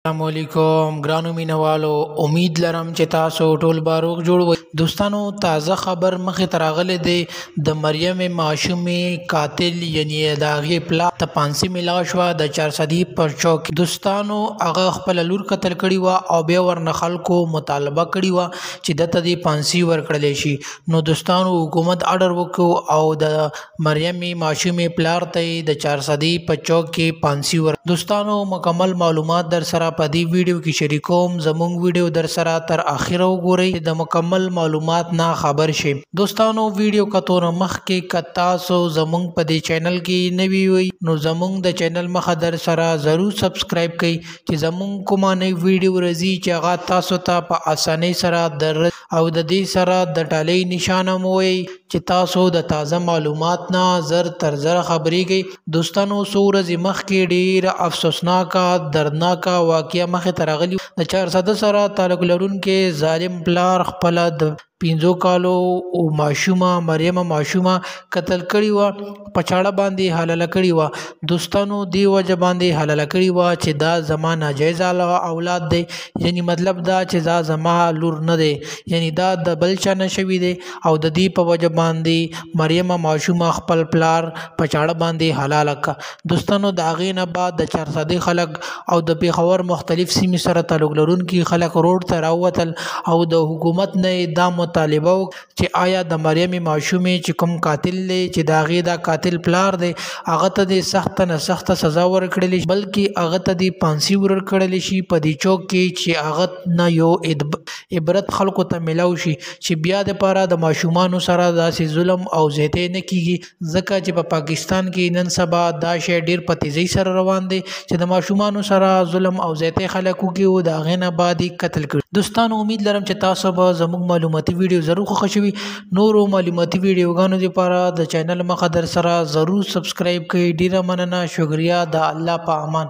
السلام علیکم ګرانو مینوالو، امید لرم چې تاسو ټول باروغ جوړ وئ. دوستانو، تازه خبر مخې ته راغلی دی د مریم معصومې قاتل یعنی د هغې پلار ته پانسي میلاو شوه د چارسدي پر چوک. دوستانو، هغه خپله لور قتل کړې وه او بیا ورنه خلکو مطالبه کړې وه چې دته دې پانسي ورکړلی شي. نو دوستانو، حکومت اډر وکړو او د مریم معصومې پلار ته یې د چارسدي په چوک کې پانسي دوستانو، مکمل معلومات در سره په دې ویډیو کې شریکوم. زموږ ویډیو در سره تر اخره وګورئ د مکمل معلومات نه خبر شئ. دوستانو، ویډیو کتو مخکې که تاسو زموږ په دې چینل کې نوي وئ نو زموږ د چینل مخه در سره ضرور سبسکرایب کړئ چې زموږ کومه نوې ویډیو راځي چې هغه تاسو ته په اسانۍ سره او د دې سره د ټالۍ نشانه مو ووایي چې تاسو د تازه معلومات نه زر تر زر خبرېږئ. دوستانو، څو ورځې مخکې ډېره افسوسناکه دردناکه واقعه مخې ته راغلې. د چارسده سره تعلق لرونکی ظالم پلار خپله د 5 کالو ماشومه مریم معصومه قتل کړې وه، په چاړه باندې حلاله کړې وه. دوستانو، دې وجه باندې حلاله کړې وه چې دا زما ناجایزه اولاد دی، یعنی مطلب دا چې دا زما لور نه دی، یعنی دا د بل چا نه شوي دی. او د دې په وجه باندې مریم معصومه خپل پلار په چاړه باندې حلاله کړه. دوستانو، د هغې نه بعد د چارسدي خلک او د پېښور مختلف سیمې سره تعلق لرونکي خلک روډ ته راووتل او د حکومت نه یې دا مطالبه چې آیا د مریم معصومې چې کوم قاتل دی چې د هغې دا قاتل پلار دی هغه ته دې سخته نه سخته سزا ورکړلی شي، بلکې هغه ته دې پانسي ورکړلی شي په دې چوک کې چې هغه نه یو عبرت خلکو ته میلاو شي چې بیا دپاره د ماشومانو سره داسې ظلم او زیاتی نه کیږي. ځکه چې په پاکستان کې نن سبا دا شی ډېر په تیزۍ سره روان دی چې د ماشومانو سره ظلم او زیاتی خلک وکړي او د هغې نه بعد یې قتل کړي. دوستانو، امید لرم چې تاسو به زموږ معلوماتي ویډیو ضرور خوښه شوي. نورو معلوماتي ویډیوګانو لپاره د چینل مخه در سره ضرور سبسکرایب کړئ. ډیره مننه، شکریه. د الله په امان.